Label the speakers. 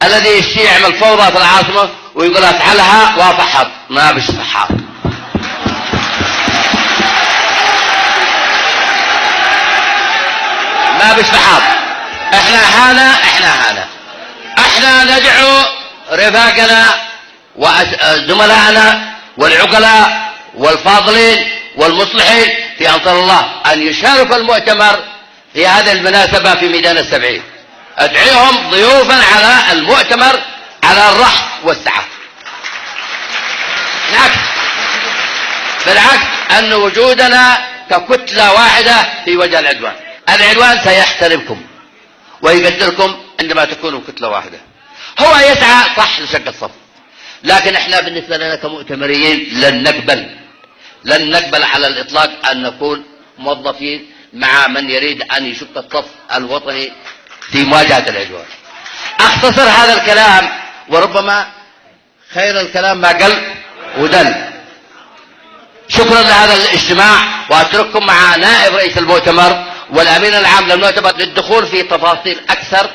Speaker 1: الذي يشتي يعمل فوضى في العاصمة ويقول افعلها وافحط، ما بش فحاط. ما بش فحاط. احنا ندعو رفاقنا وزملائنا والعقلاء والفاضلين والمصلحين في أنصار الله أن يشاركوا المؤتمر في هذه المناسبة في ميدان السبعين. أدعيهم ضيوفا على المؤتمر على الرحب والسعة. بالعكس أن وجودنا ككتلة واحدة في وجه العدوان. العدوان سيحترمكم ويقدركم عندما تكونوا كتلة واحدة. هو يسعى صح لشق الصف، لكن احنا بالنسبة لنا كمؤتمريين لن نقبل على الإطلاق أن نكون موظفين مع من يريد أن يشق الصف الوطني في مواجهة العدوان. أختصر هذا الكلام، وربما خير الكلام ما قل ودل. شكرا لهذا الاجتماع، وأترككم مع نائب رئيس المؤتمر والأمين العام للمؤتمر للدخول في تفاصيل أكثر